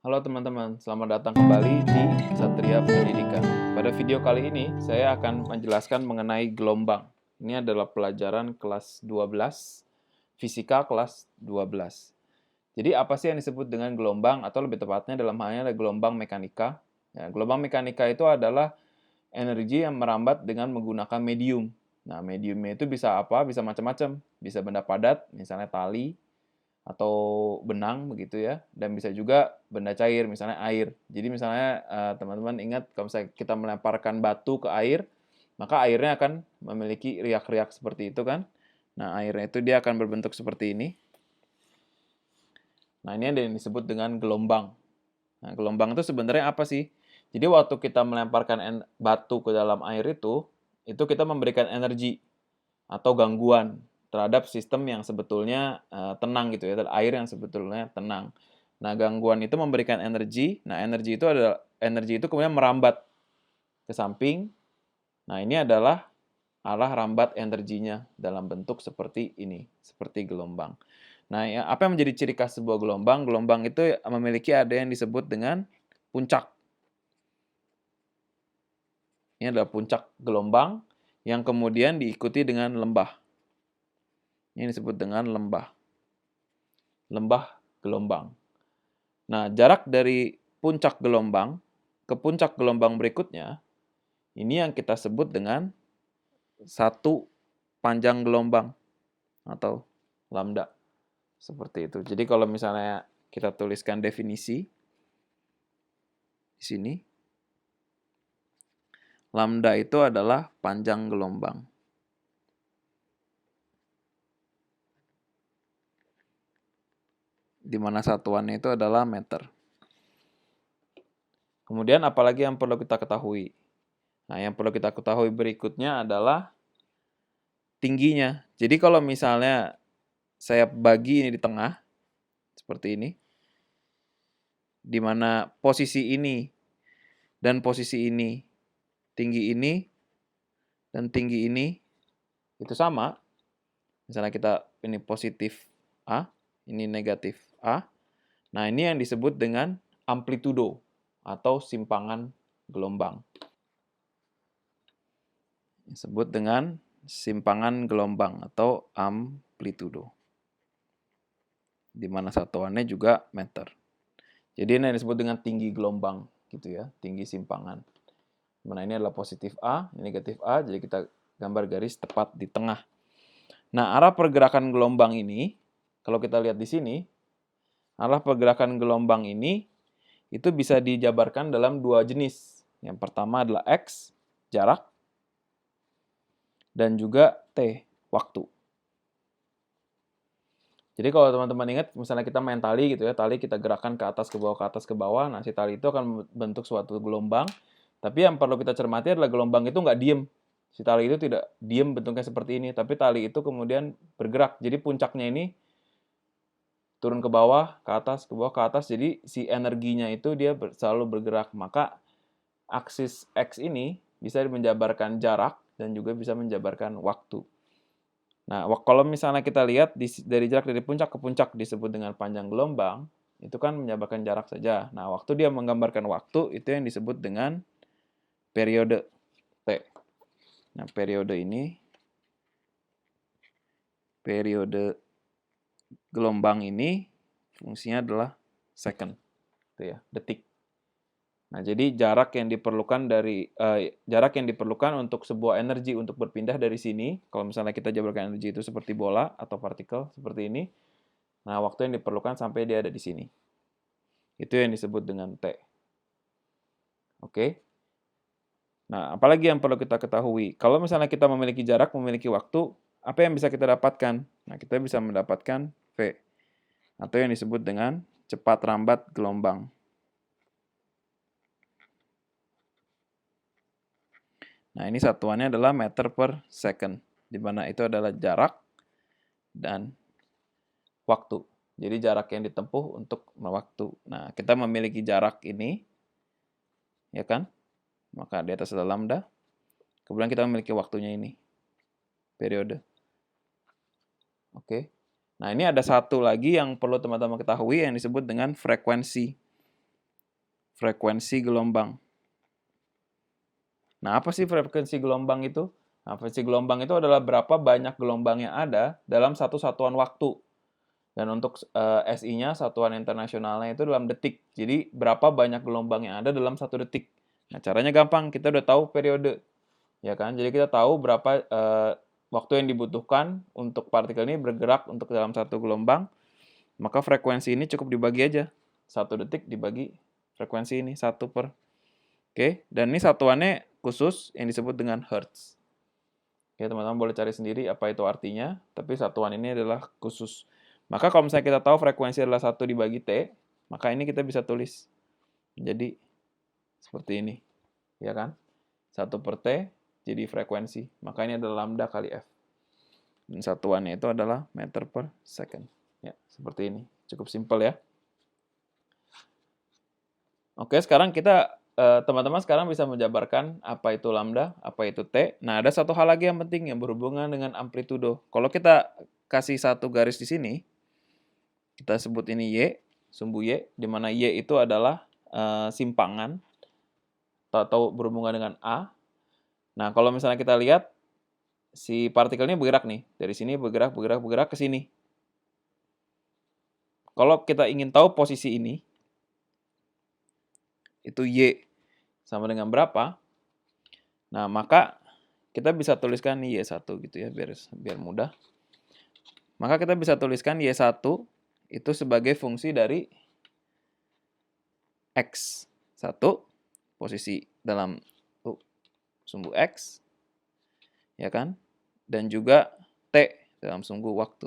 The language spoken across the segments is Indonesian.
Halo teman-teman, selamat datang kembali di Satria Pendidikan. Pada video kali ini, saya akan menjelaskan mengenai gelombang. Ini adalah pelajaran kelas 12, fisika kelas 12. Jadi apa sih yang disebut dengan gelombang, atau lebih tepatnya dalam halnya adalah gelombang mekanika. Ya, gelombang mekanika itu adalah energi yang merambat dengan menggunakan medium. Nah, mediumnya itu bisa apa? Bisa macam-macam. Bisa benda padat, misalnya tali, atau benang begitu ya, dan bisa juga benda cair misalnya air. Jadi misalnya teman-teman ingat kalau misalnya kita melemparkan batu ke air, maka airnya akan memiliki riak-riak seperti itu kan. Nah, airnya itu dia akan berbentuk seperti ini. Nah, ini ada yang disebut dengan gelombang. Nah, gelombang itu sebenarnya apa sih? Jadi waktu kita melemparkan batu ke dalam air itu kita memberikan energi atau gangguan terhadap sistem yang sebetulnya tenang gitu ya, air yang sebetulnya tenang. Nah, gangguan itu memberikan energi. Nah, energi itu kemudian merambat ke samping. Nah, ini adalah arah rambat energinya dalam bentuk seperti ini, seperti gelombang. Nah, apa yang menjadi ciri khas sebuah gelombang? Gelombang itu memiliki ada yang disebut dengan puncak. Ini adalah puncak gelombang yang kemudian diikuti dengan lembah. Ini disebut dengan lembah. Lembah gelombang. Nah, jarak dari puncak gelombang ke puncak gelombang berikutnya, ini yang kita sebut dengan satu panjang gelombang atau lambda. Seperti itu. Jadi kalau misalnya kita tuliskan definisi di sini, lambda itu adalah panjang gelombang. Di mana satuannya itu adalah meter. Kemudian apalagi yang perlu kita ketahui? Nah, yang perlu kita ketahui berikutnya adalah tingginya. Jadi kalau misalnya saya bagi ini di tengah, seperti ini, di mana posisi ini dan posisi ini, tinggi ini dan tinggi ini itu sama. Misalnya kita ini positif A, ini negatif A. Nah, ini yang disebut dengan amplitudo atau simpangan gelombang. Disebut dengan simpangan gelombang atau amplitudo. Di mana satuannya juga meter. Jadi ini yang disebut dengan tinggi gelombang gitu ya, tinggi simpangan. Mana ini adalah positif A, ini negatif A, jadi kita gambar garis tepat di tengah. Nah, arah pergerakan gelombang ini, kalau kita lihat di sini, arah pergerakan gelombang ini itu bisa dijabarkan dalam dua jenis. Yang pertama adalah X, jarak, dan juga T, waktu. Jadi kalau teman-teman ingat, misalnya kita main tali gitu ya, tali kita gerakan ke atas, ke bawah, ke atas, ke bawah, nah si tali itu akan membentuk suatu gelombang, tapi yang perlu kita cermati adalah gelombang itu nggak diem. Si tali itu tidak diem bentuknya seperti ini, tapi tali itu kemudian bergerak. Jadi puncaknya ini turun ke bawah, ke atas, ke bawah, ke atas. Jadi si energinya itu dia selalu bergerak. Maka aksis X ini bisa menjabarkan jarak dan juga bisa menjabarkan waktu. Nah, kalau misalnya kita lihat dari jarak dari puncak ke puncak disebut dengan panjang gelombang, itu kan menjabarkan jarak saja. Nah, waktu dia menggambarkan waktu, itu yang disebut dengan periode T. Nah, periode gelombang ini fungsinya adalah second, itu ya, detik. Nah, jadi jarak yang diperlukan untuk sebuah energi untuk berpindah dari sini, kalau misalnya kita jabarkan energi itu seperti bola atau partikel seperti ini, nah waktu yang diperlukan sampai dia ada di sini. Itu yang disebut dengan T. Oke. Nah, apalagi yang perlu kita ketahui? Kalau misalnya kita memiliki jarak, memiliki waktu, apa yang bisa kita dapatkan? Nah, kita bisa mendapatkan V, atau yang disebut dengan cepat rambat gelombang. Nah, ini satuannya adalah meter per second, di mana itu adalah jarak dan waktu. Jadi jarak yang ditempuh untuk waktu. Nah, kita memiliki jarak ini, ya kan? Maka di atas ada lambda. Kemudian kita memiliki waktunya ini, periode. Oke. Nah, ini ada satu lagi yang perlu teman-teman ketahui yang disebut dengan frekuensi. frekuensi gelombang. Nah, apa sih frekuensi gelombang itu? Nah, frekuensi gelombang itu adalah berapa banyak gelombang yang ada dalam satu satuan waktu. Dan untuk SI-nya, satuan internasionalnya itu dalam detik. Jadi, berapa banyak gelombang yang ada dalam 1 detik. Nah, caranya gampang. Kita udah tahu periode. Ya kan? Jadi, kita tahu berapa waktu yang dibutuhkan untuk partikel ini bergerak untuk dalam 1 gelombang. Maka frekuensi ini cukup dibagi aja. 1 detik dibagi frekuensi ini, 1 per. Oke, dan ini satuannya khusus yang disebut dengan Hertz. Oke, teman-teman boleh cari sendiri apa itu artinya, tapi satuan ini adalah khusus. Maka kalau misalnya kita tahu frekuensi adalah 1 dibagi T, maka ini kita bisa tulis. Jadi, seperti ini. Ya kan? 1 per T jadi frekuensi. Maka ini adalah lambda kali F. Dan satuannya itu adalah meter per second. Ya, seperti ini. Cukup simpel ya. Oke, sekarang kita teman-teman sekarang bisa menjabarkan apa itu lambda, apa itu T. Nah, ada satu hal lagi yang penting yang berhubungan dengan amplitudo. Kalau kita kasih satu garis di sini, kita sebut ini Y, sumbu Y, di mana Y itu adalah simpangan atau berhubungan dengan A. Nah, kalau misalnya kita lihat, si partikel ini bergerak nih. Dari sini bergerak ke sini. Kalau kita ingin tahu posisi ini, itu Y sama dengan berapa, nah maka kita bisa tuliskan Y1 gitu ya, biar mudah. Maka kita bisa tuliskan Y1 itu sebagai fungsi dari X1, posisi dalam sumbu X, ya kan? Dan juga T dalam sumbu waktu.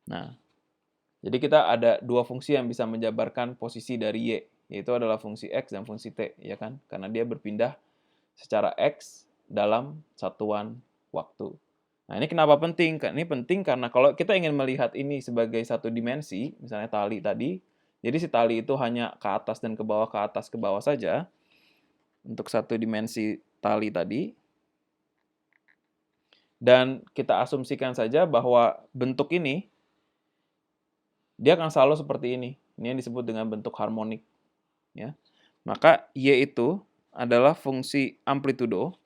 Nah, jadi kita ada 2 fungsi yang bisa menjabarkan posisi dari Y, yaitu adalah fungsi X dan fungsi T, ya kan? Karena dia berpindah secara X dalam satuan waktu. Nah, ini kenapa penting? Ini penting karena kalau kita ingin melihat ini sebagai satu dimensi, misalnya tali tadi, jadi si tali itu hanya ke atas dan ke bawah, ke atas, ke bawah saja, untuk satu dimensi tali tadi, dan kita asumsikan saja bahwa bentuk ini, dia akan selalu seperti ini. Ini yang disebut dengan bentuk harmonik. Ya. Maka Y itu adalah fungsi amplitudo,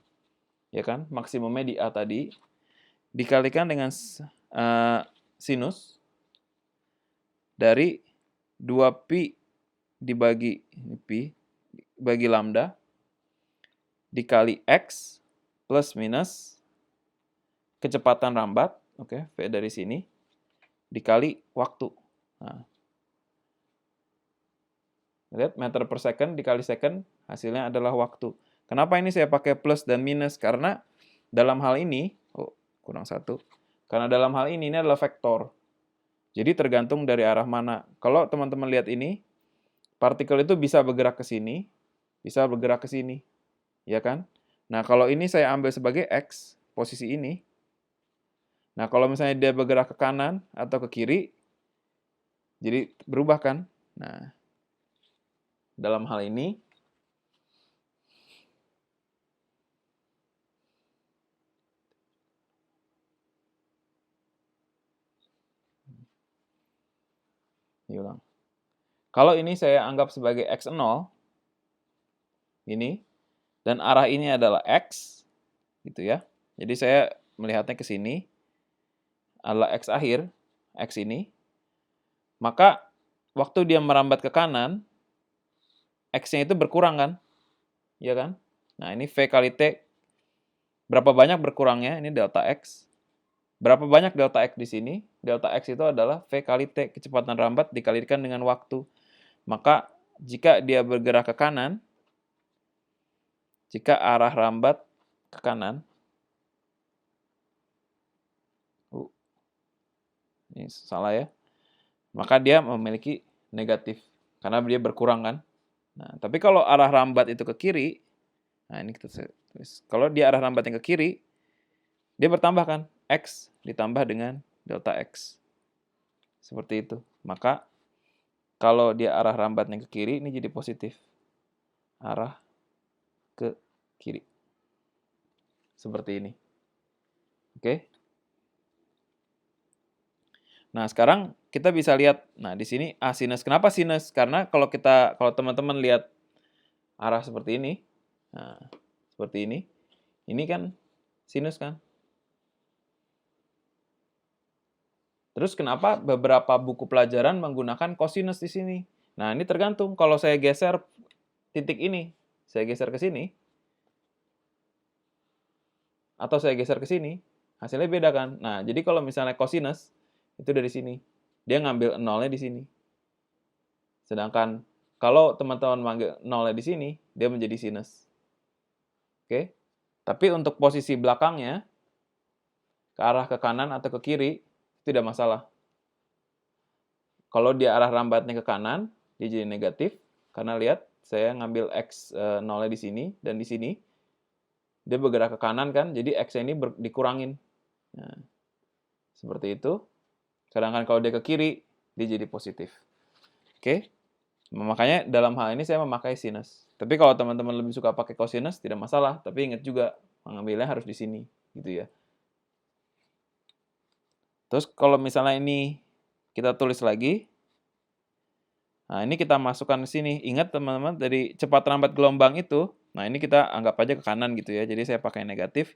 ya kan, maksimumnya di A tadi, dikalikan dengan sinus dari 2pi dibagi pi bagi lambda dikali X plus minus kecepatan rambat, oke, V dari sini, dikali waktu. Nah, lihat meter per second dikali second, hasilnya adalah waktu. Kenapa ini saya pakai plus dan minus? Karena dalam hal ini, kurang 1. Karena dalam hal ini adalah vektor. Jadi tergantung dari arah mana. Kalau teman-teman lihat ini, partikel itu bisa bergerak ke sini, bisa bergerak ke sini. Ya kan? Nah, kalau ini saya ambil sebagai X, posisi ini. Nah, kalau misalnya dia bergerak ke kanan atau ke kiri, jadi berubah kan? Nah, dalam hal ini, diulang. Kalau ini saya anggap sebagai X0, ini, dan arah ini adalah X, gitu ya. Jadi saya melihatnya ke sini, adalah X akhir, X ini, maka waktu dia merambat ke kanan, X-nya itu berkurang kan? Iya kan? Nah, ini V kali T, berapa banyak berkurangnya? Ini delta X. Berapa banyak delta X di sini? Delta X itu adalah V kali T, kecepatan rambat dikalikan dengan waktu. Maka, jika dia bergerak ke kanan, jika arah rambat ke kanan, ini salah ya, maka dia memiliki negatif, karena dia berkurang kan. Nah, tapi kalau arah rambat itu ke kiri, nah ini kita tulis. Kalau dia arah rambat yang ke kiri, dia bertambah kan, X ditambah dengan delta X. Seperti itu. Maka kalau dia arah rambatnya ke kiri, ini jadi positif. Arah ke kiri. Seperti ini. Oke? Nah, sekarang kita bisa lihat, nah di sini A sinus. Kenapa sinus? Karena kalau teman-teman lihat arah seperti ini, nah, seperti ini kan sinus kan. Terus kenapa beberapa buku pelajaran menggunakan kosinus di sini? Nah, ini tergantung. Kalau saya geser titik ini, saya geser ke sini, atau saya geser ke sini, hasilnya beda kan? Nah, jadi kalau misalnya kosinus, itu dari sini. Dia ngambil nolnya di sini. Sedangkan kalau teman-teman manggil nolnya di sini, dia menjadi sinus. Oke? Tapi untuk posisi belakangnya, ke arah ke kanan atau ke kiri, tidak masalah. Kalau dia arah rambatnya ke kanan, dia jadi negatif. Karena lihat, saya ngambil X nolnya di sini dan di sini. Dia bergerak ke kanan kan, jadi X-nya ini dikurangin. Nah, seperti itu. Sedangkan kalau dia ke kiri, dia jadi positif. Oke? Makanya dalam hal ini saya memakai sinus. Tapi kalau teman-teman lebih suka pakai kosinus, tidak masalah. Tapi ingat juga, mengambilnya harus di sini. Gitu ya. Terus kalau misalnya ini kita tulis lagi, nah ini kita masukkan ke sini. Ingat teman-teman, dari cepat lambat gelombang itu, nah ini kita anggap aja ke kanan gitu ya. Jadi saya pakai negatif.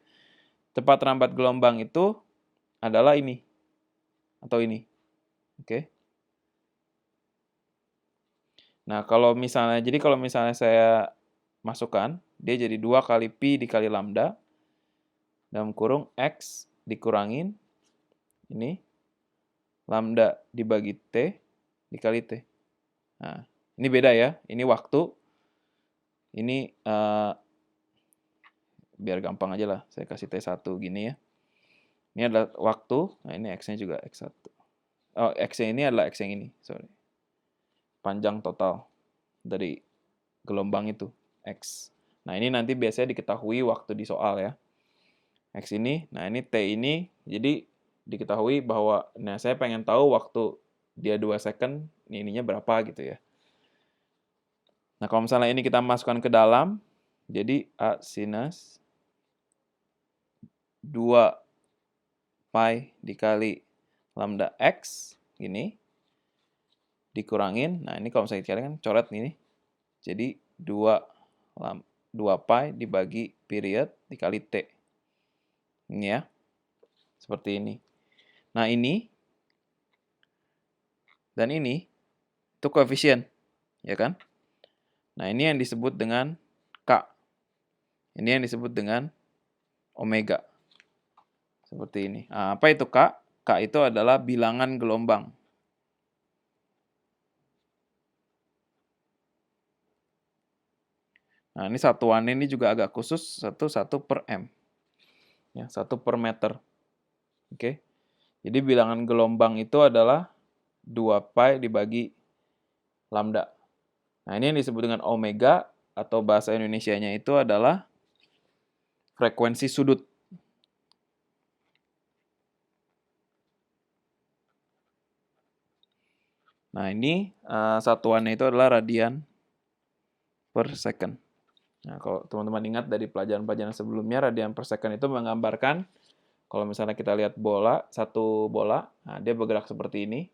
Cepat lambat gelombang itu adalah ini. Atau ini. Oke. Nah, kalau misalnya saya masukkan, dia jadi 2 kali pi dikali lambda, dalam kurung X dikurangin, ini, lambda dibagi T dikali T. Nah, ini beda ya, ini waktu, ini biar gampang aja lah, saya kasih T1 gini ya. Ini adalah waktu, nah ini X-nya juga X1. Oh, X-nya ini adalah X yang ini, sorry. Panjang total dari gelombang itu, X. Nah, ini nanti biasanya diketahui waktu di soal ya. X ini, nah ini T ini, jadi diketahui bahwa, nah saya pengen tahu waktu dia 2 second, ininya berapa gitu ya. Nah, kalau misalnya ini kita masukkan ke dalam, jadi A sinus 2 pi dikali lambda X, gini, dikurangin, nah ini kalau misalnya dikali kan coret ini, jadi 2 pi dibagi period dikali T. Ini ya, seperti ini. Nah ini, dan ini, itu koefisien, ya kan? Nah ini yang disebut dengan K. Ini yang disebut dengan omega. Seperti ini. Nah, apa itu K? K itu adalah bilangan gelombang. Nah, ini satuannya ini juga agak khusus, 1 per M. Ya, 1 per meter. Oke. Jadi bilangan gelombang itu adalah 2 pi dibagi lambda. Nah, ini yang disebut dengan omega, atau bahasa Indonesianya itu adalah frekuensi sudut. Nah, ini satuannya itu adalah radian per second. Nah, kalau teman-teman ingat dari pelajaran-pelajaran sebelumnya, radian per second itu menggambarkan, kalau misalnya kita lihat satu bola, nah dia bergerak seperti ini,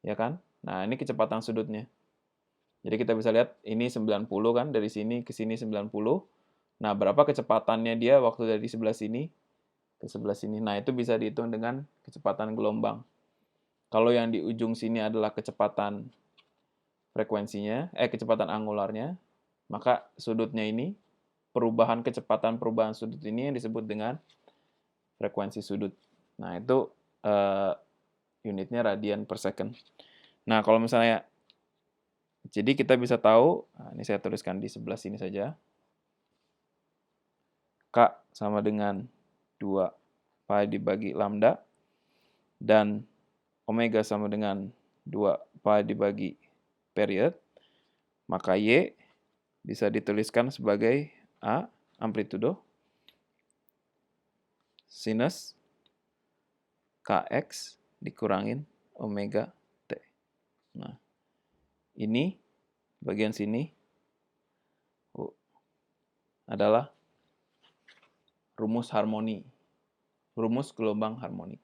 ya kan? Nah, ini kecepatan sudutnya. Jadi kita bisa lihat ini 90 kan, dari sini ke sini 90. Nah, berapa kecepatannya dia waktu dari sebelah sini ke sebelah sini. Nah, itu bisa dihitung dengan kecepatan gelombang. Kalau yang di ujung sini adalah kecepatan frekuensinya, kecepatan angularnya, maka sudutnya ini, kecepatan perubahan sudut ini yang disebut dengan frekuensi sudut. Nah, itu unitnya radian per second. Nah, kalau misalnya, jadi kita bisa tahu, nah ini saya tuliskan di sebelah sini saja. K sama dengan 2 pi dibagi lambda, dan omega sama dengan 2 pi dibagi period, maka Y bisa dituliskan sebagai A, amplitudo, sinus Kx dikurangin omega T. Nah, ini bagian sini adalah rumus harmoni, rumus gelombang harmonik.